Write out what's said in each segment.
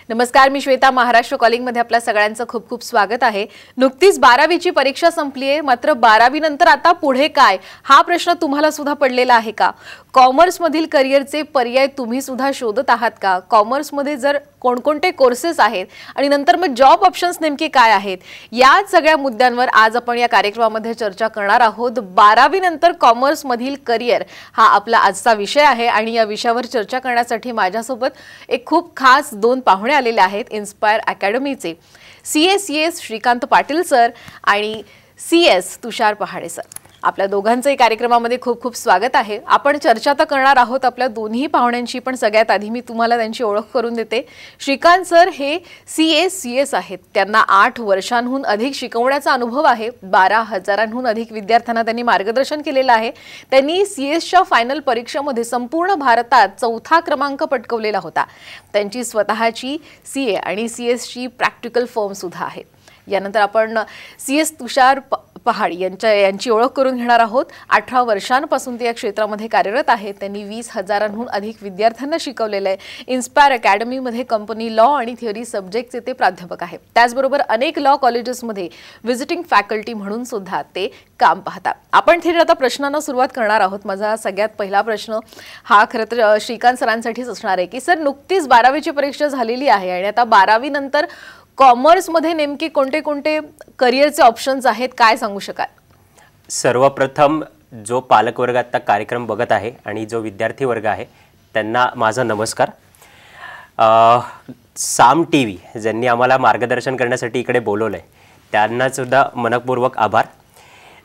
नमस्कार, मी श्वेता. महाराष्ट्र कॉलिंग मध्ये आपल्या सगळ्यांचं खूप खूप स्वागत आहे. नुकतीच 12वीची परीक्षा संपली आहे, मात्र 12वी नंतर आता पुढे काय हा प्रश्न तुम्हाला सुद्धा पडलेला आहे का? कॉमर्स मधील करिअरचे पर्याय तुम्ही सुद्धा शोधत आहात का? कॉमर्स मध्ये जर कोणकोणते कोर्सेस आहेत आणि नंतर मग जॉब ऑप्शन्स नेमके काय आहेत, या सगळ्या मुद्द्यांवर आज आपण या कार्यक्रमामध्ये चर्चा करणार आहोत. 12वी नंतर कॉमर्स मधील करिअर हा आपला आजचा विषय आहे आणि या विषयावर चर्चा करण्यासाठी माझ्यासोबत एक खूप खास दोन पाहुणे आलेले आहेत. इन्स्पायर अकॅडमीचे CS श्रीकांत पाटील सर आणि CS तुषार पहाडे सर. आपल्या दोघांचंही कार्यक्रमामध्ये खूप खूप स्वागत आहे. आपण चर्चा तर करणार आहोत आपल्या दोन्ही पाहुण्यांची, पण सगळ्यात आधी मी तुम्हाला त्यांची ओळख करून देते. श्रीकांत सर हे CS आहेत. त्यांना 8 वर्षांहून अधिक शिकवण्याचा अनुभव आहे. 12,000हून अधिक विद्यार्थ्यांना त्यांनी मार्गदर्शन केलेलं आहे. त्यांनी CSच्या फायनल परीक्षेमध्ये संपूर्ण भारतात 4था क्रमांक पटकावलेला होता. त्यांची स्वतःची CA आणि CSची प्रॅक्टिकल फर्म सुद्धा आहे. यानंतर आपण CS तुषार पहाड यांची ओळख करून घेणार आहोत. 18 वर्षांपासून ते या क्षेत्रामध्ये कार्यरत आहेत. त्यांनी 20,000हून अधिक विद्यार्थ्यांना शिकवलेलं आहे. इन्स्पायर अकॅडमीमध्ये कंपनी लॉ आणि थिअरी सब्जेक्टचे ते प्राध्यापक आहेत. त्याचबरोबर अनेक लॉ कॉलेजेसमध्ये व्हिजिटिंग फॅकल्टी म्हणून सुद्धा ते काम पाहतात. आपण थेट आता प्रश्नांना सुरुवात करणार आहोत. माझा सगळ्यात पहिला प्रश्न हा खरं तर श्रीकांत सरांसाठीच असणार आहे की सर, नुकतीच 12वीची परीक्षा झालेली आहे आणि आता 12वी नंतर कॉमर्स मध्ये नेमके कोणते कोणते करिअरचे ऑप्शन्स आहेत, काय सांगू शकाल? सर्वप्रथम जो पालक वर्ग आता कार्यक्रम बघत आहे आणि जो विद्यार्थी वर्ग आहे त्यांना माझा नमस्कार. साम TV ज्यांनी आम्हाला मार्गदर्शन करण्यासाठी इकडे बोलवलं आहे त्यांना सुद्धा मनपूर्वक आभार.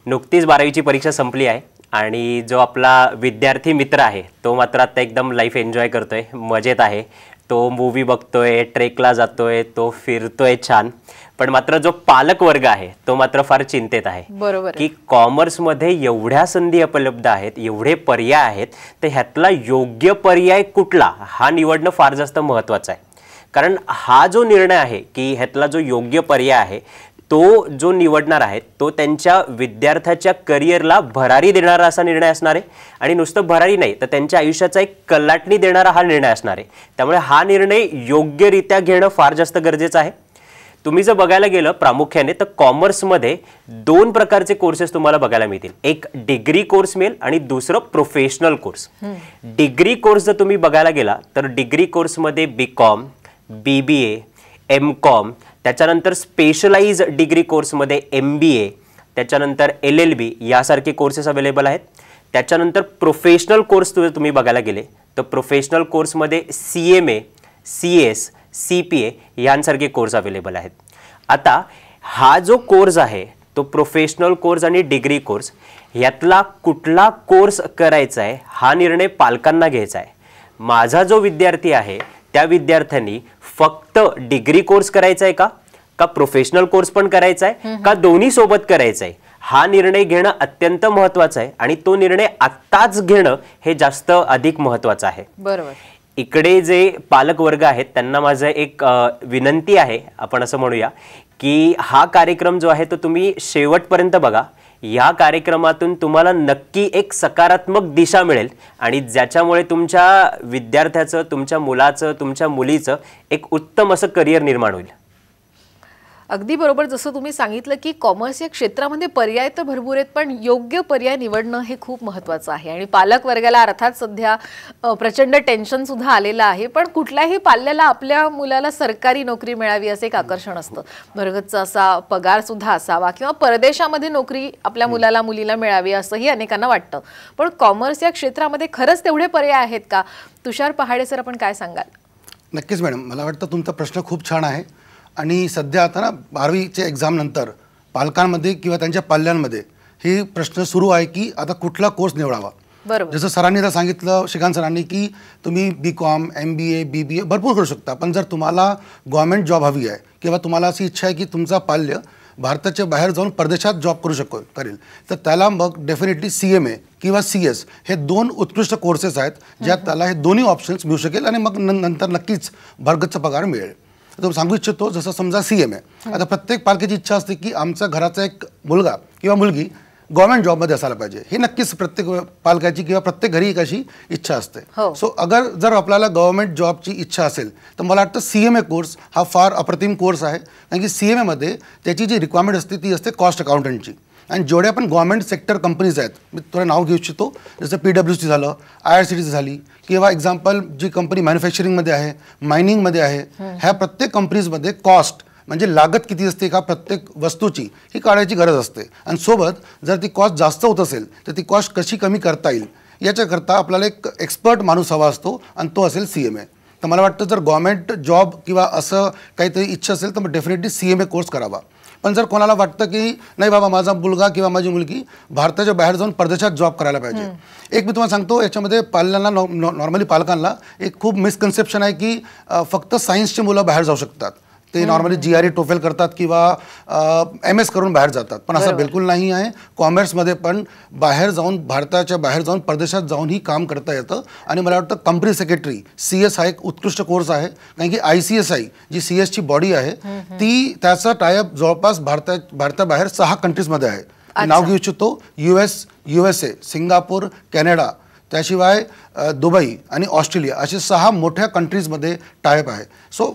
नुकतीच 12वीची परीक्षा संपली आहे आणि जो आपला विद्यार्थी मित्र आहे तो मात्र आता एकदम लाईफ एन्जॉय करतोय, मजेत आहे. तो मूवी बघतोय, ट्रेकला जातोय, तो फिरतोय छान. पण मात्र जो पालक वर्ग आहे तो मात्र फार चिंतेत आहे. बरोबर की कॉमर्समध्ये एवढ्या संधी उपलब्ध आहेत, एवढे पर्याय आहेत, तर ह्यातला योग्य पर्याय कुठला हा निवडणं फार जास्त महत्त्वाचं आहे. कारण हा जो निर्णय आहे की ह्यातला जो योग्य पर्याय आहे तो जो निवडणार आहे तो त्यांच्या विद्यार्थ्याच्या करिअरला भरारी देणारा असा निर्णय असणार आहे. आणि नुसतं भरारी नाही तर त्यांच्या आयुष्याचा एक कलाटणी देणारा हा निर्णय असणार आहे. त्यामुळे हा निर्णय योग्यरित्या घेणं फार जास्त गरजेचं आहे. तुम्ही जर बघायला गेलं प्रामुख्याने तर कॉमर्समध्ये 2 प्रकारचे कोर्सेस तुम्हाला बघायला मिळतील. एक डिग्री कोर्स मिळेल आणि दुसरं प्रोफेशनल कोर्स. डिग्री कोर्स जर तुम्ही बघायला गेला तर डिग्री कोर्समध्ये BCom, BBA, MCom, त्याच्यानंतर स्पेशलाइज डिग्री कोर्समध्ये MBA, त्याच्यानंतर LLB यासारखे कोर्सेस अवेलेबल आहेत. त्याच्यानंतर प्रोफेशनल कोर्स तुम्ही बघायला गेले तर प्रोफेशनल कोर्समध्ये CMA, CS, CPA यांसारखे कोर्स अवेलेबल आहेत. आता हा जो कोर्स आहे तो प्रोफेशनल कोर्स आणि डिग्री कोर्स यातला कुठला कोर्स करायचा आहे हा निर्णय पालकांना घ्यायचा आहे. माझा जो विद्यार्थी आहे त्या विद्यार्थ्यांनी फक्त डिग्री कोर्स करायचा आहे का प्रोफेशनल कोर्स पण करायचा आहे का दोन्ही सोबत करायचं आहे हा निर्णय घेणं अत्यंत महत्त्वाचं आहे. आणि तो निर्णय आत्ताच घेणं हे जास्त अधिक महत्त्वाचं आहे. बरोबर. इकडे जे पालक वर्ग आहेत त्यांना माझं एक विनंती आहे, आपण असं म्हणूया की हा कार्यक्रम जो आहे तो तुम्ही शेवटपर्यंत बघा. या कार्यक्रमातून तुम्हाला नक्की एक सकारात्मक दिशा मिळेल आणि ज्याच्यामुळे तुमच्या विद्यार्थ्याचं, तुमच्या मुलाचं, तुमच्या मुलीचं एक उत्तम असं करिअर निर्माण होईल. अगदी बरोबर. जसं तुम्ही सांगितलं की कॉमर्स या क्षेत्रामध्ये पर्याय तर भरपूर आहेत, पण योग्य पर्याय निवडणं हे खूप महत्त्वाचं आहे. आणि पालक वर्गाला अर्थात सध्या प्रचंड टेन्शन सुद्धा आलेलं आहे. पण कुठल्याही पाल्याला आपल्या मुलाला सरकारी नोकरी मिळावी असं एक आकर्षण असतं. भरगतचा असा पगार सुद्धा असावा किंवा परदेशामध्ये नोकरी आपल्या मुलाला मुलीला मिळावी असंही अनेकांना वाटतं. पण कॉमर्स या क्षेत्रामध्ये खरंच तेवढे पर्याय आहेत का? तुषार पहाडे सर, आपण काय सांगाल? नक्कीच मॅडम, मला वाटतं तुमचा प्रश्न खूप छान आहे. आणि सध्या आता ना 12वीच्या एक्झाम नंतर पालकांमध्ये किंवा त्यांच्या पाल्यांमध्ये ही प्रश्न सुरू आहे की आता कुठला कोर्स निवडावा. बरोबर. जसं सरांनी तर सांगितलं, श्रीकांत सरांनी, की तुम्ही BCom, MBA, BBA भरपूर करू शकता. पण जर तुम्हाला गव्हर्नमेंट जॉब हवी आहे किंवा तुम्हाला अशी इच्छा आहे की तुमचा पाल्य भारताच्या बाहेर जाऊन परदेशात जॉब करू करेल तर त्याला मग डेफिनेटली CMA किंवा CS हे 2 उत्कृष्ट कोर्सेस आहेत ज्यात त्याला हे दोन्ही ऑप्शन्स मिळू शकेल आणि मग नंतर नक्कीच भरगतचा पगार मिळेल. तो सांगू इच्छितो, जसं समजा CMA, आता प्रत्येक पालकाची इच्छा असते की आमच्या घराचा एक मुलगा किंवा मुलगी गव्हर्नमेंट जॉबमध्ये असायला पाहिजे. ही नक्कीच प्रत्येक पालकाची किंवा प्रत्येक घरी एक अशी इच्छा असते. सो जर आपल्याला गव्हर्नमेंट जॉबची इच्छा असेल तर मला वाटतं CMA कोर्स हा फार अप्रतिम कोर्स आहे. कारण की CMA मध्ये त्याची जी रिक्वायरमेंट असते ती असते कॉस्ट अकाउंटंटची. आणि जेवढ्या पण गव्हर्नमेंट सेक्टर कंपनीज आहेत, मी तुला नाव घेऊ इच्छितो, जसं PWC झालं, IRCTC झाली, किंवा एक्झाम्पल जी कंपनी मॅन्युफॅक्चरिंगमध्ये आहे, मायनिंगमध्ये आहे, ह्या प्रत्येक कंपनीजमध्ये कॉस्ट म्हणजे लागत किती असते का प्रत्येक वस्तूची ही काढायची गरज असते. आणि सोबत जर ती कॉस्ट जास्त होत असेल तर ती कॉस्ट कशी कमी करता येईल याच्याकरता आपल्याला एक एक्सपर्ट माणूस हवा असतो आणि तो असेल CMA. तर मला वाटतं जर गव्हर्नमेंट जॉब किंवा असं काहीतरी इच्छा असेल तर मग डेफिनेटली CMA कोर्स करावा. पण जर कोणाला वाटतं की नाही बाबा माझा मुलगा किंवा माझी मुलगी भारताच्या बाहेर जाऊन परदेशात जॉब करायला पाहिजे, एक मी तुम्हाला सांगतो याच्यामध्ये पाल्यांना नॉर्मली पालकांना एक खूप मिसकन्सेप्शन आहे की फक्त सायन्सची मुलं बाहेर जाऊ शकतात. ते नॉर्मली GRE TOEFL करतात किंवा MS करून बाहेर जातात, पण असं बिलकुल नाही आहे. कॉमर्समध्ये पण बाहेर जाऊन भारताच्या बाहेर जाऊन परदेशात जाऊन ही काम करता येतं. आणि मला वाटतं कंपनी सेक्रेटरी CS हा एक उत्कृष्ट कोर्स आहे. कारण की ICSI जी CS ची बॉडी आहे ती त्याचा टायअप जवळपास भारताबाहेर 6 कंट्रीजमध्ये आहे. नाव घेऊ इच्छितो US, USA, सिंगापूर, कॅनडा, त्याशिवाय दुबई आणि ऑस्ट्रेलिया असे 6 मोठ्या कंट्रीजमध्ये टायअप आहे. सो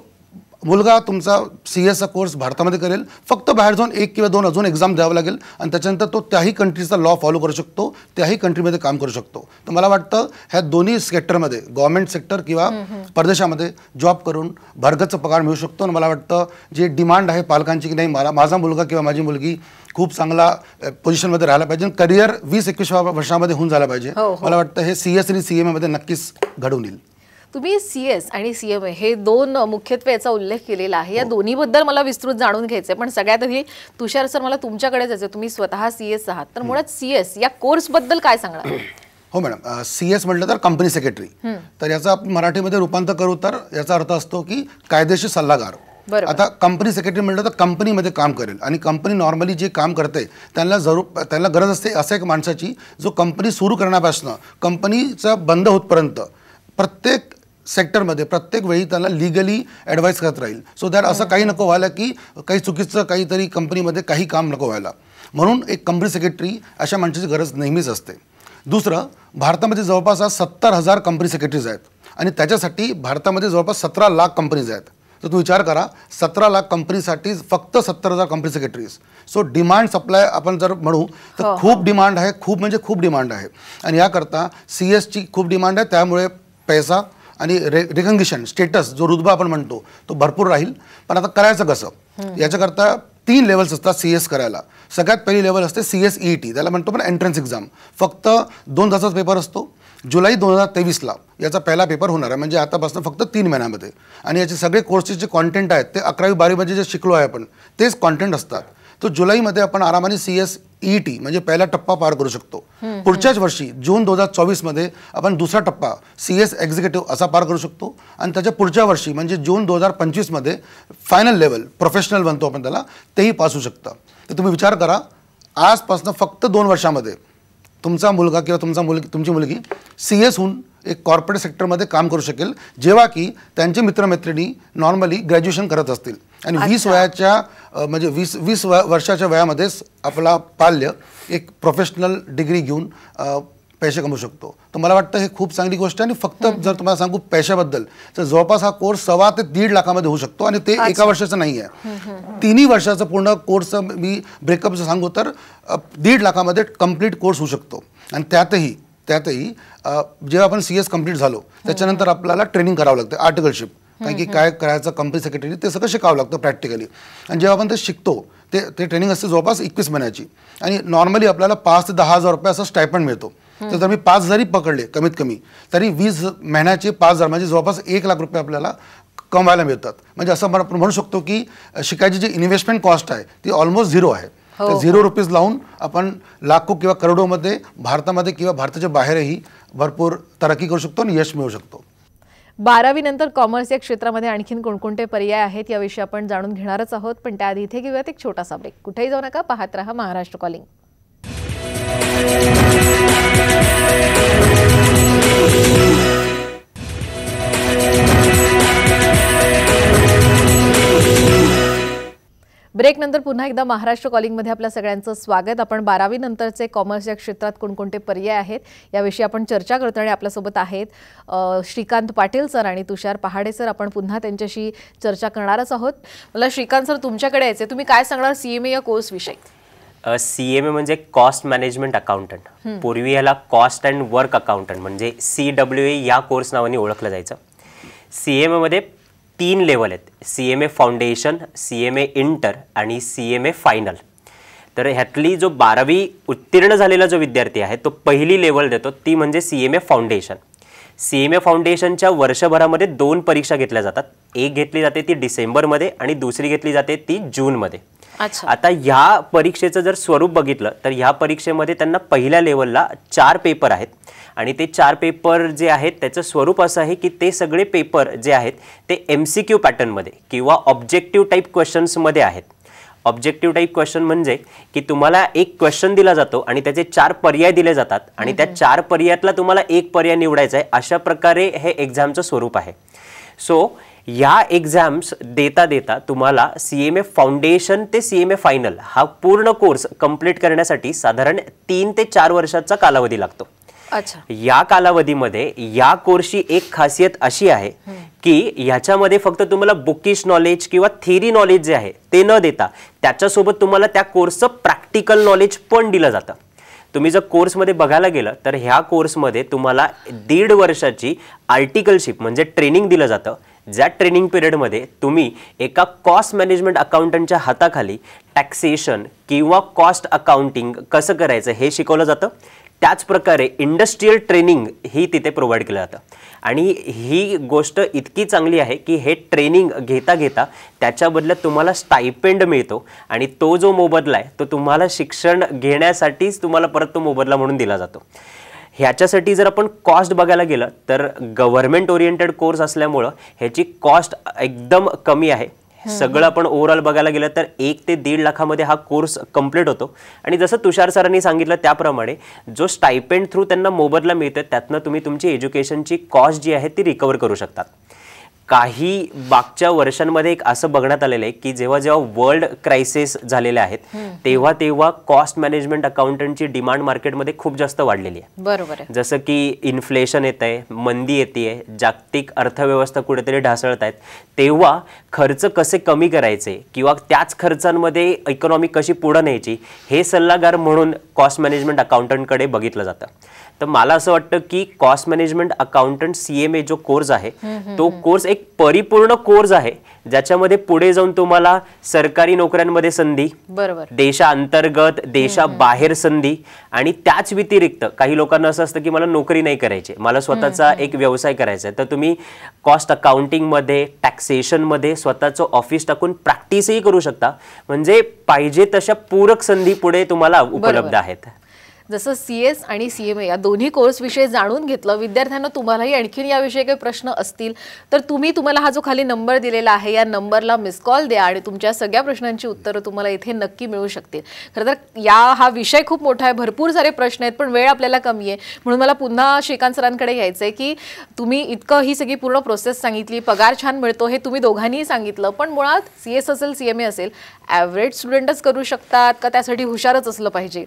मुलगा तुमचा CS कोर्स भारतामध्ये करेल, फक्त बाहेर जाऊन 1 किंवा 2 अजून एक्झाम द्यावं लागेल आणि त्याच्यानंतर तो त्याही कंट्रीचा लॉ फॉलो करू शकतो, त्याही कंट्रीमध्ये काम करू शकतो. तर मला वाटतं ह्या दोन्ही सेक्टरमध्ये गव्हर्नमेंट सेक्टर किंवा परदेशामध्ये जॉब करून भरगच्च पगार मिळू शकतो. आणि मला वाटतं जे डिमांड आहे पालकांची की नाही माझा मुलगा किंवा माझी मुलगी खूप चांगला पोझिशनमध्ये राहायला पाहिजे, करिअर 20-21 वर्षामध्ये होऊन झालं पाहिजे, मला वाटतं हे CS आणि CMA मध्ये नक्कीच घडून येईल. तुम्ही CS आणि CMA हे 2 मुख्यत्वे याचा उल्लेख केलेला आहे. या दोन्हीबद्दल मला विस्तृत जाणून घ्यायचं आहे. पण सगळ्यात आधी तुषार सर मला तुमच्याकडे जायचं, तुम्ही स्वतः CS आहात, तर मुळात CS या कोर्सबद्दल काय सांगणार? हो मॅडम, CS म्हटलं तर कंपनी सेक्रेटरी, तर याचा आपण मराठीमध्ये रूपांतर करू तर याचा अर्थ असतो की कायदेशीर सल्लागार. आता कंपनी सेक्रेटरी म्हटलं तर कंपनीमध्ये काम करेल आणि कंपनी नॉर्मली जे काम करते त्यांना गरज असते अशा एक माणसाची जो कंपनी सुरू करण्यापासून कंपनीचा बंद होतपर्यंत प्रत्येक सेक्टरमध्ये प्रत्येक वेळी त्याला लिगली ॲडवाईस करत राहील. सो दॅट असं काही नको व्हायला की काही चुकीचं काहीतरी कंपनीमध्ये काही काम नको व्हायला, म्हणून एक कंपनी सेक्रेटरी अशा माणसाची गरज नेहमीच असते. दुसरं, भारतामध्ये जवळपास 70,000 कंपनी सेक्रेटरीज आहेत आणि त्याच्यासाठी भारतामध्ये जवळपास 17 लाख कंपनीज आहेत. तर तुम्ही विचार करा, 17 लाख कंपनीसाठी फक्त 70,000 company secretaries. So demand supply आपण जर म्हणू तर खूप डिमांड आहे, खूप म्हणजे खूप डिमांड आहे. आणि याकरता CSची खूप डिमांड आहे, त्यामुळे पैसा आणि रिकग्निशन स्टेटस जो रुतबा आपण म्हणतो तो भरपूर राहील. पण आता करायचं कसं, याच्याकरता 3 लेवल्स असतात CS करायला. सगळ्यात पहिली लेवल असते CS EET, त्याला म्हणतो पण एंट्रन्स एक्झाम. फक्त 2 तासाचा पेपर असतो. जुलै 2023ला याचा पहिला पेपर होणार आहे, म्हणजे आतापासून फक्त 3 महिन्यामध्ये. आणि याचे सगळे कोर्सेस जे कॉन्टेंट आहेत ते 11वी-12वीमध्ये जे शिकलो आहे आपण तेच कॉन्टेंट असतात. तो जुलैमध्ये आपण आरामाने CS EET म्हणजे पहिला टप्पा पार करू शकतो. पुढच्याच वर्षी जून 2024मध्ये आपण दुसरा टप्पा CS एक्झिक्युटिव्ह असा पार करू शकतो. आणि त्याच्या पुढच्या वर्षी म्हणजे जून 2025मध्ये फायनल लेवल प्रोफेशनल बनतो आपण त्याला, तेही पास होऊ शकतं. तर तुम्ही विचार करा, आजपासून फक्त 2 वर्षामध्ये तुमचा मुलगा किंवा तुमची मुलगी CS होऊन एक कॉर्पोरेट सेक्टरमध्ये काम करू शकेल, जेव्हा की त्यांचे मित्रमैत्रिणी नॉर्मली ग्रॅज्युएशन करत असतील. आणि 20 वर्षाच्या वयामध्येच आपला पाल्य एक प्रोफेशनल डिग्री घेऊन पैसे कमवू शकतो. तर मला वाटतं हे खूप चांगली गोष्ट आहे. आणि फक्त जर तुम्हाला सांगू पैशाबद्दल तर जवळपास हा कोर्स 1.25 ते 1.5 लाखामध्ये होऊ शकतो. आणि ते एका वर्षाचं नाही आहे, 3 वर्षाचं पूर्ण कोर्सचं मी ब्रेकअपचं सांगू तर 1.5 लाखामध्ये कंप्लीट कोर्स होऊ शकतो. आणि त्यातही जेव्हा आपण CS कंप्लीट झालो त्याच्यानंतर आपल्याला ट्रेनिंग करावं लागतं, आर्टिकलशिप, कारण की काय करायचं कंपनी सेक्रेटरी ते सगळं शिकावं लागतं प्रॅक्टिकली. आणि जेव्हा आपण ते शिकतो ते ट्रेनिंग असते जवळपास 21 महिन्याची. आणि नॉर्मली आपल्याला 5 ते 10,000 रुपये असं स्टायपंड मिळतो. तर जर मी 5 जरी पकडले कमीत कमी तरी 20 महिन्याचे 5,000 म्हणजे जवळपास 1 लाख रुपये आपल्याला कमवायला मिळतात. म्हणजे असं आपण म्हणू शकतो की शिकायची जी इन्व्हेस्टमेंट कॉस्ट आहे ती ऑलमोस्ट 0 आहे. तर 0 रुपीज लावून आपण लाखो किंवा करोडोमध्ये भारतामध्ये किंवा भारताच्या बाहेरही भरपूर तरक्की करू शकतो आणि यश मिळवू शकतो. 12वी नंतर कॉमर्स या क्षेत्रामध्ये आणखीन कोणकोणते पर्याय आहेत याविषयी आपण जाणून घेणारच आहोत. पण त्याआधी इथे घेऊयात एक छोटासा ब्रेक. कुठेही जाऊ नका, पाहत रहा महाराष्ट्र कॉलिंग. ब्रेक नंतर पुन्हा एकदा महाराष्ट्र कॉलिंगमध्ये आपल्या सगळ्यांचं स्वागत. आपण 12वी नंतरचे कॉमर्स या क्षेत्रात कोणकोणते पर्याय आहेत याविषयी आपण चर्चा करतो आणि आपल्यासोबत आहेत श्रीकांत पाटील सर आणि तुषार पहाडे सर. आपण पुन्हा त्यांच्याशी चर्चा करणारच आहोत. मला श्रीकांत सर तुमच्याकडे यायचे, तुम्ही काय सांगणार CMA या कोर्स विषयी? CMA म्हणजे कॉस्ट मॅनेजमेंट अकाउंटंट. पूर्वी याला कॉस्ट अँड वर्क अकाउंटंट म्हणजे CWA या कोर्स नावाने ओळखलं जायचं. CMA मध्ये 3 लेवल आहेत, CMA फाउंडेशन, CMA इंटर आणि CMA फायनल. तर ह्यातली जो 12वी उत्तीर्ण झालेला जो विद्यार्थी आहे तो पहिली लेवल देतो, ती म्हणजे CMA फाउंडेशन. CMA फाउंडेशनच्या वर्षभरामध्ये 2 परीक्षा घेतल्या जातात. एक घेतली जाते ती डिसेंबरमध्ये आणि दुसरी घेतली जाते ती जूनमध्ये. आता ह्या परीक्षेचं जर स्वरूप बघितलं तर ह्या परीक्षेमध्ये त्यांना पहिल्या लेवलला 4 पेपर आहेत आणि ते 4 पेपर जे आहेत त्याचं स्वरूप असं आहे की ते सगळे पेपर जे आहेत ते MCQ पॅटर्नमध्ये किंवा ऑब्जेक्टिव्ह टाईप क्वेश्चन्समध्ये आहेत. ऑब्जेक्टिव्ह टाईप क्वेश्चन म्हणजे की तुम्हाला एक क्वेश्चन दिला जातो आणि त्याचे 4 पर्याय दिले जातात आणि त्या 4 पर्यायातला तुम्हाला एक पर्याय निवडायचा आहे. अशा प्रकारे हे एक्झामचं स्वरूप आहे. सो या एक्झाम्स देता देता तुम्हाला CMA फाउंडेशन ते CMA फायनल हा पूर्ण कोर्स कंप्लीट करण्यासाठी साधारण 3 ते 4 वर्षाचा कालावधी लागतो. अच्छा. या कालावधीमध्ये या कोर्सची एक खासियत अशी आहे की ह्याच्यामध्ये फक्त तुम्हाला बुकिश नॉलेज किंवा थिअरी नॉलेज जे आहे ते न देता त्याच्यासोबत तुम्हाला त्या कोर्सचं प्रॅक्टिकल नॉलेज पण दिलं जातं. तुम्ही जर कोर्समध्ये बघायला गेलं तर ह्या कोर्समध्ये तुम्हाला 1.5 वर्षाची आर्टिकलशिप म्हणजे ट्रेनिंग दिलं जातं. ज्या ट्रेनिंग पिरियडमध्ये तुम्ही एका कॉस्ट मॅनेजमेंट अकाउंटंटच्या हाताखाली टॅक्सेशन किंवा कॉस्ट अकाउंटिंग कसं करायचं हे शिकवलं जातं. त्याच प्रकारे इंडस्ट्रियल ट्रेनिंग ही तिथे प्रोव्हाइड केलं जातं आणि ही गोष्ट इतकी चांगली आहे की हे ट्रेनिंग घेता घेता त्याच्या बदल्यात तुम्हाला स्टायपेंड मिळतो आणि तो जो मोबदला आहे तो तुम्हाला शिक्षण घेण्यासाठीच तुम्हाला परत तो मोबदला म्हणून दिला जातो. ह्याच्यासाठी जर आपण कॉस्ट बघायला गेलं तर गव्हर्नमेंट ओरिएंटेड कोर्स असल्यामुळं ह्याची कॉस्ट एकदम कमी आहे. सगळं आपण ओव्हरऑल बघायला गेलं तर 1 ते 1.5 लाखामध्ये हा कोर्स कंप्लीट होतो आणि जसं तुषार सरांनी सांगितलं त्याप्रमाणे जो स्टायपेंड थ्रू त्यांना मोबदला मिळतो त्यातनं तुम्ही तुमची एज्युकेशनची कॉस्ट जी आहे ती रिकवर करू शकतात. काही मागच्या वर्षांमध्ये एक असं बघण्यात आलेलं आहे की जेव्हा जेव्हा वर्ल्ड क्रायसिस झालेले आहेत तेव्हा तेव्हा कॉस्ट मॅनेजमेंट अकाउंटंटची डिमांड मार्केटमध्ये खूप जास्त वाढलेली आहे. बरोबर आहे. जसं की इन्फ्लेशन येत आहे, मंदी येते, जागतिक अर्थव्यवस्था कुठेतरी ढासळत आहेत, तेव्हा खर्च कसे कमी करायचे किंवा त्याच खर्चांमध्ये इकॉनॉमी कशी पुढे न्यायची हे सल्लागार म्हणून कॉस्ट मॅनेजमेंट अकाउंटंटकडे बघितलं जातं. तर मला असं वाटतं की कॉस्ट मॅनेजमेंट अकाउंटंट CMA जो कोर्स आहे तो कोर्स एक परिपूर्ण कोर्स आहे ज्याच्यामध्ये पुढे जाऊन तुम्हाला सरकारी नोकऱ्यांमध्ये संधी, बरोबर, देशांतर्गत देशाबाहेर संधी आणि त्याच व्यतिरिक्त काही लोकांना असं असतं की मला नोकरी नाही करायची, मला स्वतःचा एक व्यवसाय करायचा आहे, तर तुम्ही कॉस्ट अकाउंटिंग मध्ये, टॅक्सेशन मध्ये स्वतःचं ऑफिस टाकून प्रॅक्टिसही करू शकता. म्हणजे पाहिजे तशा पूरक संधी पुढे तुम्हाला उपलब्ध आहेत. जसं CS आणि CMA या दोन्ही कोर्स विषयी जाणून घेतलं. विद्यार्थ्यांना तुम्हालाही आणखीन याविषयी काही प्रश्न असतील तर तुम्हाला हा जो खाली नंबर दिलेला आहे या नंबरला मिस कॉल द्या आणि तुमच्या सगळ्या प्रश्नांची उत्तरं तुम्हाला इथे नक्की मिळू शकतील. खरं तर हा विषय खूप मोठा आहे, भरपूर सारे प्रश्न आहेत, पण वेळ आपल्याला कमी आहे म्हणून मला पुन्हा श्रीकांत सरांकडे यायचं आहे की तुम्ही इतकं ही सगळी पूर्ण प्रोसेस सांगितली, पगार छान मिळतो हे तुम्ही दोघांनीही सांगितलं, पण मुळात CS असेल CMA असेल ॲव्हरेज स्टुडंटच करू शकतात का त्यासाठी हुशारच असलं पाहिजे?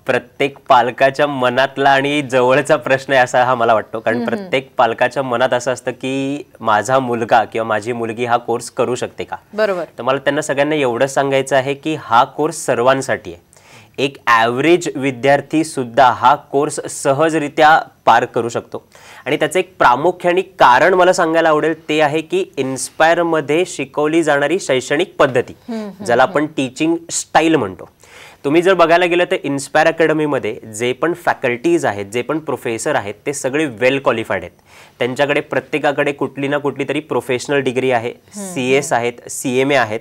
प्रत्येक पालकाच्या मनातला आणि जवळचा प्रश्न आहे असा हा मला वाटतो. कारण प्रत्येक पालकाच्या मनात असं असतं की माझा मुलगा किंवा माझी मुलगी हा कोर्स करू शकते का. बरोबर. तर मला त्यांना सगळ्यांना एवढंच सांगायचं आहे की हा कोर्स सर्वांसाठी आहे. एक ॲव्हरेज विद्यार्थी सुद्धा हा कोर्स सहजरित्या पार करू शकतो आणि त्याचं एक प्रामुख्याने कारण मला सांगायला आवडेल ते आहे की इन्स्पायरमध्ये शिकवली जाणारी शैक्षणिक पद्धती, ज्याला आपण टीचिंग स्टाईल म्हणतो. तुम्ही जर बघायला गेलं तर इन्स्पायर अकॅडमीमध्ये जे पण फॅकल्टीज आहेत, जे पण प्रोफेसर आहेत ते सगळे वेल क्वालिफाईड आहेत. त्यांच्याकडे प्रत्येकाकडे कुठली ना कुठली तरी प्रोफेशनल डिग्री आहे, CS आहेत, CMA आहेत.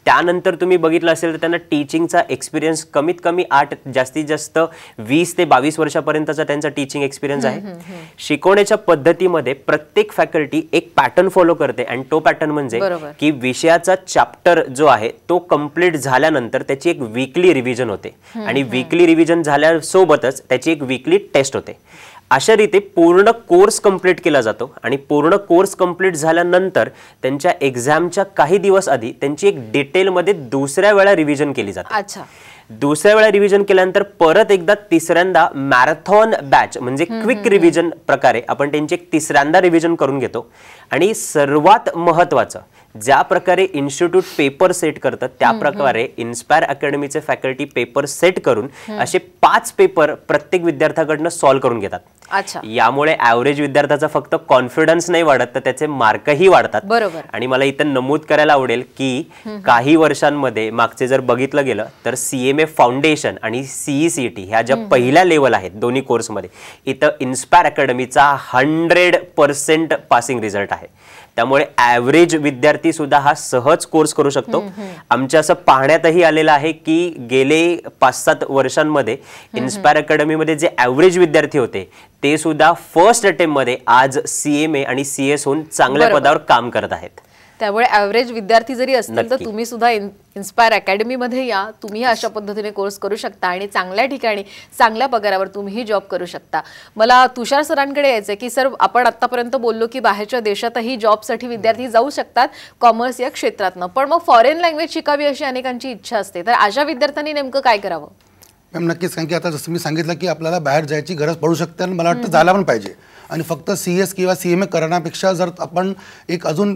त्यानंतर तुम्ही बघितलं असेल तर त्यांना टीचिंगचा एक्सपिरियन्स कमीत कमी 8 जास्तीत जास्त 20 ते 22 वर्षापर्यंतचा त्यांचा टीचिंग एक्सपिरियन्स आहे. शिकवण्याच्या पद्धतीमध्ये प्रत्येक फॅकल्टी एक पॅटर्न फॉलो करते आणि तो पॅटर्न म्हणजे की विषयाचा चॅप्टर जो आहे तो कंप्लीट झाल्यानंतर त्याची एक वीकली रिव्हिजन होते आणि वीकली रिव्हिजन झाल्यासोबतच त्याची एक वीकली टेस्ट होते. अशा रीती पूर्ण कोर्स कंप्लीट केला जातो आणि पूर्ण कोर्स कंप्लीट झाल्यानंतर त्यांच्या एक्झामच्या काही दिवस आधी त्यांची एक डिटेलमध्ये दुसऱ्या वेळा रिव्हिजन केली जाते. अच्छा. दुसऱ्या वेळा रिव्हिजन केल्यानंतर परत एकदा तिसऱ्यांदा मॅरेथॉन बॅच म्हणजे क्विक रिव्हिजन प्रकारे आपण त्यांची एक तिसऱ्यांदा रिव्हिजन करून घेतो. आणि सर्वात महत्त्वाचं, ज्या प्रकारे इन्स्टिट्यूट पेपर सेट करतात त्या प्रकारे इन्स्पायर अकॅडमीचे फॅकल्टी पेपर सेट करून असे 5 पेपर प्रत्येक विद्यार्थ्याकडनं सॉल्व्ह करून घेतात. अच्छा. यामुळे ॲव्हरेज विद्यार्थ्याचा फक्त कॉन्फिडन्स नाही वाढत तर त्याचे मार्कही वाढतात. बरोबर. आणि मला इथं नमूद करायला आवडेल की काही वर्षांमध्ये मागचे जर बघितलं गेलं तर CMA फाउंडेशन आणि CECT ह्या ज्या पहिल्या लेवल आहेत दोन्ही कोर्समध्ये, इथं इन्स्पायर अकॅडमीचा 100% पासिंग रिझल्ट आहे. त्यामुळे ॲव्हरेज विद्यार्थी सुद्धा हा सहज कोर्स करू शकतो. आमच्या असं पाहण्यातही आलेलं आहे की गेले 5-7 वर्षांमध्ये इन्स्पायर अकॅडमीमध्ये जे ॲव्हरेज विद्यार्थी होते ते सुद्धा फर्स्ट अटेम्प्टमध्ये आज CMA आणि CS होऊन चांगल्या पदावर काम करत आहेत. त्यामुळे ॲव्हरेज विद्यार्थी जरी असतील तर नक्की. तुम्ही सुद्धा इन्स्पायर अकॅडमीमध्ये या. तुम्ही अशा पद्धतीने कोर्स करू शकता आणि चांगल्या ठिकाणी चांगल्या पगारावर तुम्ही जॉब करू शकता. मला तुषार सरांकडे यायचं की सर, आपण आतापर्यंत बोललो की बाहेरच्या देशातही जॉबसाठी विद्यार्थी जाऊ शकतात कॉमर्स या क्षेत्रातनं, पण मग फॉरेन लँग्वेज शिकावी अशी अनेकांची इच्छा असते. तर अशा विद्यार्थ्यांनी नेमकं काय करावं? मॅम नक्कीच, कारण की आता जसं मी सांगितलं की आपल्याला बाहेर जायची गरज पडू शकते आणि मला वाटतं जायला पण पाहिजे. आणि फक्त CS किंवा CMA करण्यापेक्षा जर आपण एक अजून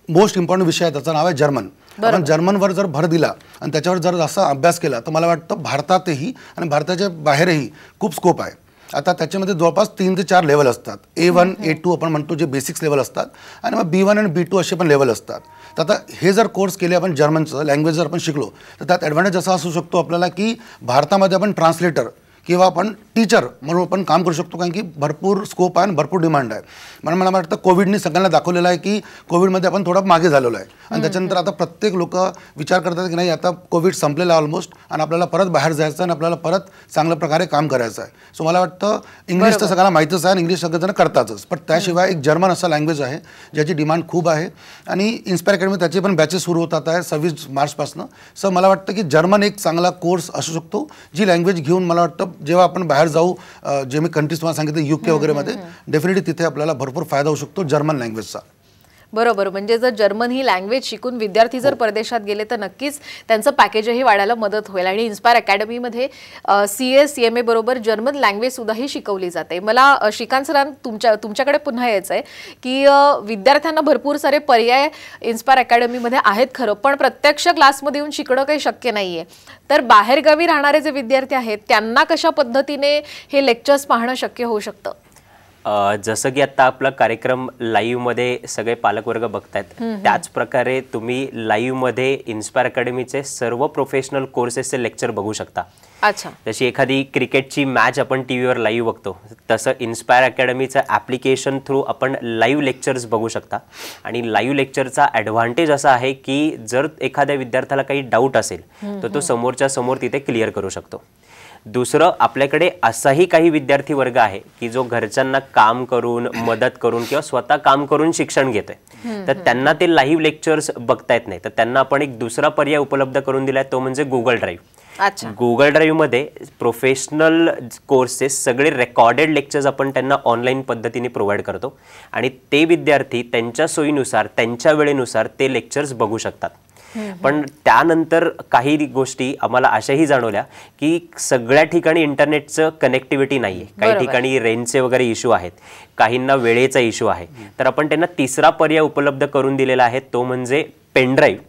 मोस्ट इम्पॉर्टंट विषय आहे, त्याचं नाव आहे जर्मन. आपण जर्मनवर जर भर दिला आणि त्याच्यावर जर असा अभ्यास केला तर मला वाटतं भारतातही आणि भारताच्या बाहेरही खूप स्कोप आहे. आता त्याच्यामध्ये जवळपास 3 ते 4 लेवल असतात. A1 A2 आपण म्हणतो जे बेसिक्स लेवल असतात, आणि मग B1 आणि B2 असे पण लेवल असतात. तर आता हे जर कोर्स केले आपण जर्मनचं लँग्वेज जर आपण शिकलो तर त्यात ॲडव्हान्टेज असा असू शकतो आपल्याला की भारतामध्ये आपण ट्रान्सलेटर किंवा आपण टीचर म्हणून आपण काम करू शकतो, कारण की भरपूर स्कोप आहे आणि भरपूर डिमांड आहे. म्हणून मला वाटतं कोविडने सगळ्यांना दाखवलेलं आहे की कोविडमध्ये आपण थोडं मागे झालेलो आहे आणि त्याच्यानंतर आता प्रत्येक लोक विचार करतात की नाही आता कोविड संपलेला ऑलमोस्ट आणि आपल्याला परत बाहेर जायचं आणि आपल्याला परत चांगल्या प्रकारे काम करायचं आहे. सो मला वाटतं इंग्लिश तर सगळ्यांना माहीतच आहे आणि इंग्लिश सगळेजण करतातच, पण त्याशिवाय एक जर्मन असा लँग्वेज आहे ज्याची डिमांड खूप आहे आणि इन्स्पायर अकॅडमी त्याचे पण बॅचेस सुरू होतात आहे 26 मार्चपासून. सो मला वाटतं की जर्मन एक चांगला कोर्स असू शकतो, जी लँग्वेज घेऊन मला वाटतं जेव्हा आपण बाहेर जाऊ, जे मी कंट्रीज तुम्हाला सांगितलं UK वगैरेमध्ये, डेफिनेटली तिथे आपल्याला भरपूर फायदा होऊ शकतो जर्मन लँग्वेजचा. बरोबर. म्हणजे जर जर्मन ही लँग्वेज शिकून विद्यार्थी जर परदेशात गेले तर नक्कीच त्यांचं पॅकेजही वाढायला मदत होईल. आणि इन्स्पायर अकॅडमीमध्ये CS CMA बरोबर जर्मन लँग्वेज सुद्धाही शिकवली जाते. मला श्रीकांत सरां तुमच्याकडे पुन्हा यायचं आहे की विद्यार्थ्यांना भरपूर सारे पर्याय इन्स्पायर अकॅडमीमध्ये आहेत खरं, पण प्रत्यक्ष क्लासमध्ये येऊन शिकणं काही शक्य नाही आहे. तर बाहेरगावी राहणारे जे विद्यार्थी आहेत त्यांना कशा पद्धतीने हे लेक्चर्स पाहणं शक्य होऊ शकतं? जसं की आता आपला कार्यक्रम लाईव्हमध्ये सगळे पालकवर्ग बघतायत, त्याच प्रकारे तुम्ही लाईव्हमध्ये इन्स्पायर अकॅडमीचे सर्व प्रोफेशनल कोर्सेसचे लेक्चर बघू शकता. अच्छा. जशी एखादी क्रिकेटची मॅच आपण टीव्हीवर लाईव्ह बघतो, तसं इन्स्पायर अकॅडमीचं ॲप्लिकेशन थ्रू आपण लाईव्ह लेक्चर्स बघू शकता. आणि लाईव्ह लेक्चरचा ॲडव्हान्टेज असा आहे की जर एखाद्या विद्यार्थ्याला काही डाऊट असेल तर तो समोरच्या समोर तिथे क्लिअर करू शकतो. दुसरं, आपल्याकडे असाही काही विद्यार्थी वर्ग आहे की जो घरच्यांना काम करून, मदत करून किंवा स्वतः काम करून शिक्षण घेतोय, तर त्यांना ते लाईव्ह लेक्चर्स बघता येत नाही. तर त्यांना आपण एक दुसरा पर्याय उपलब्ध करून दिलाय, तो म्हणजे गुगल ड्राईव्ह. अच्छा. गुगल ड्राईव्हमध्ये प्रोफेशनल कोर्सेस सगळे रेकॉर्डेड लेक्चर्स आपण त्यांना ऑनलाईन पद्धतीने प्रोव्हाइड करतो आणि ते विद्यार्थी त्यांच्या सोयीनुसार त्यांच्या वेळेनुसार ते लेक्चर्स बघू शकतात. पण त्यानंतर काही गोष्टी आम्हाला अशाही जाणवल्या की सगळ्या ठिकाणी इंटरनेटचं कनेक्टिव्हिटी नाही आहे. काही ठिकाणी रेंजचे वगैरे इश्यू आहेत, काहींना वेळेचा इश्यू आहे. तर आपण त्यांना तिसरा पर्याय उपलब्ध करून दिलेला आहे, तो म्हणजे पेनड्राईव्ह.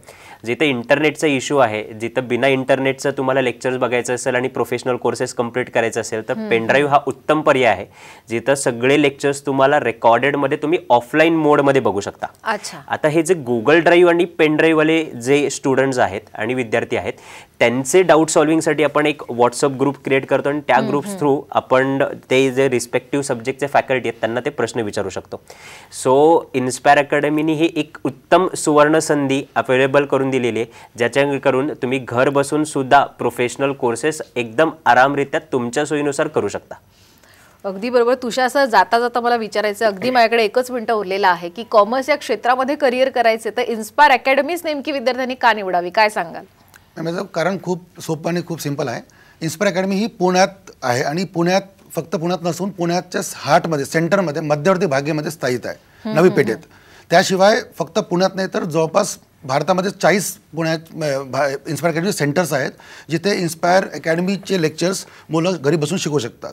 जिथे इंटरनेटचा इश्यू आहे, जिथं बिना इंटरनेटचं तुम्हाला लेक्चर्स बघायचं असेल आणि प्रोफेशनल कोर्सेस कंप्लीट करायचं असेल तर पेनड्राईव्ह हा उत्तम पर्याय आहे, जिथं सगळे लेक्चर्स तुम्हाला रेकॉर्डेडमध्ये तुम्ही ऑफलाईन मोडमध्ये बघू शकता. अच्छा. आता हे जे गुगल ड्राईव्ह आणि पेनड्राईव्हवाले जे स्टुडंट्स आहेत आणि विद्यार्थी आहेत त्यांचे डाऊट सॉल्व्हिंगसाठी आपण एक व्हॉट्सअप ग्रुप क्रिएट करतो आणि त्या ग्रुप्स थ्रू आपण ते जे रिस्पेक्टिव्ह सब्जेक्टचे फॅकल्टी आहेत त्यांना ते प्रश्न विचारू शकतो. सो इन्स्पायर अकॅडमीने ही एक उत्तम सुवर्ण संधी अवेलेबल करून दिलेली आहे, ज्याच्याकरून तुम्ही घर बसून सुद्धा प्रोफेशनल कोर्सेस एकदम आरामरित्या तुमच्या सोयीनुसार करू शकता. अगदी बरोबर. तुषार सर, जाता जाता मला विचारायचं, अगदी माझ्याकडे एकच मिनिटं उरलेला आहे की कॉमर्स या क्षेत्रामध्ये करिअर करायचे तर इन्स्पायर अकॅडमीच नेमकी विद्यार्थ्यांनी का निवडावी, काय सांगाल? कारण खूप सोपं आणि खूप सिंपल आहे. इन्स्पायर अकॅडमी ही पुण्यात आहे आणि पुण्यात फक्त पुण्यात नसून पुण्याच्या हार्टमध्ये, सेंटरमध्ये, मध्यवर्ती भागेमध्ये स्थायित आहे, नवी पेठेत. त्याशिवाय फक्त पुण्यात नाही तर जवळपास भारतामध्ये 40 पुण्यात इन्स्पायर अकॅडमी सेंटर्स आहेत, जिथे इन्स्पायर अकॅडमीचे लेक्चर्स मुलं घरी बसून शिकू शकतात.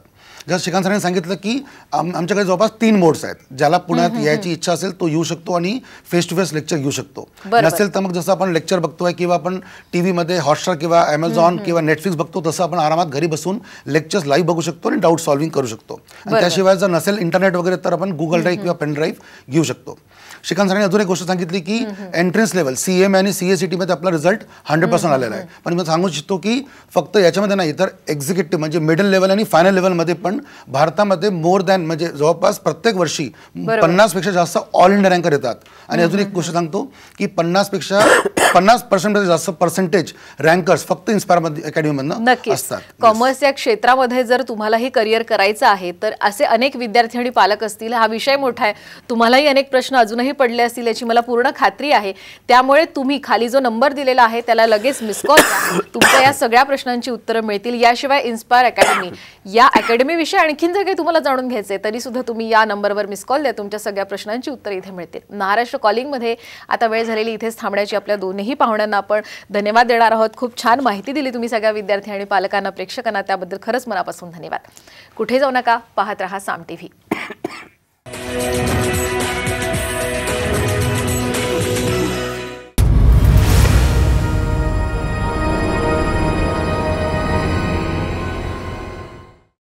जसं श्रीकांत सरांनी सांगितलं की आमच्याकडे जवळपास 3 मोड्स आहेत. ज्याला पुण्यात यायची इच्छा असेल तो येऊ शकतो आणि फेस टू फेस लेक्चर घेऊ शकतो. नसेल तर मग जसं आपण लेक्चर बघतोय किंवा आपण टीव्हीमध्ये हॉटस्टार किंवा अमेझॉन किंवा नेटफ्लिक्स बघतो, तसं आपण आरामात घरी बसून लेक्चर्स लाईव्ह बघू शकतो आणि डाऊट सॉल्व्हिंग करू शकतो. आणि त्याशिवाय जर नसेल इंटरनेट वगैरे तर आपण गुगल ड्राईव्ह किंवा पेन ड्राईव्ह घेऊ शकतो. श्रीकांत सरांनी अजून एक गोष्ट सांगितली की एंट्रन्स लेवल CMA आणि CACT मध्ये आपला रिझल्ट 100% आलेला आहे. पण मी सांगू इच्छितो की फक्त याच्यामध्ये नाही तर एक्झिक्युटिव्ह म्हणजे मिडल लेवल आणि फायनल लेवलमध्ये पण भारतामध्ये मोर दॅन म्हणजे जवळपास प्रत्येक वर्षी 50 पेक्षा जास्त ऑल इंडिया रँकर येतात. आणि अजून एक गोष्ट सांगतो की 50% जास्त पर्सेंटेज रँकर्स फक्त इन्स्पायर अकॅडमीमधनं असतात. कॉमर्स या क्षेत्रामध्ये जर तुम्हालाही करिअर करायचं आहे तर असे अनेक विद्यार्थी आणि पालक असतील. हा विषय मोठा आहे, तुम्हालाही अनेक प्रश्न अजूनही पडले असतील याची मला पूर्ण खात्री आहे. त्यामुळे तुम्ही खाली जो नंबर दिलेला आहे त्याला लगेच मिस कॉल करा, तुमच्या या सगळ्या प्रश्नांची उत्तरं मिळतील. याशिवाय इन्स्पायर अकॅडमी या अकॅडमी विषयी आणखीन जर काही तुम्हाला जाणून घ्यायचे तरी सुद्धा तुम्ही या नंबरवर मिस कॉल द्या, तुमच्या सगळ्या प्रश्नांची उत्तरं इथे मिळतील. महाराष्ट्र कॉलिंगमध्ये आता वेळ झालेली इथेच थांबण्याची. आपल्या दोन्ही पाहुण्यांना आपण धन्यवाद देणार आहोत. खूप छान माहिती दिली तुम्ही सगळ्या विद्यार्थी आणि पालकांना, प्रेक्षकांना, त्याबद्दल खरंच मनापासून धन्यवाद. कुठे जाऊ नका, पाहत रहा साम TV.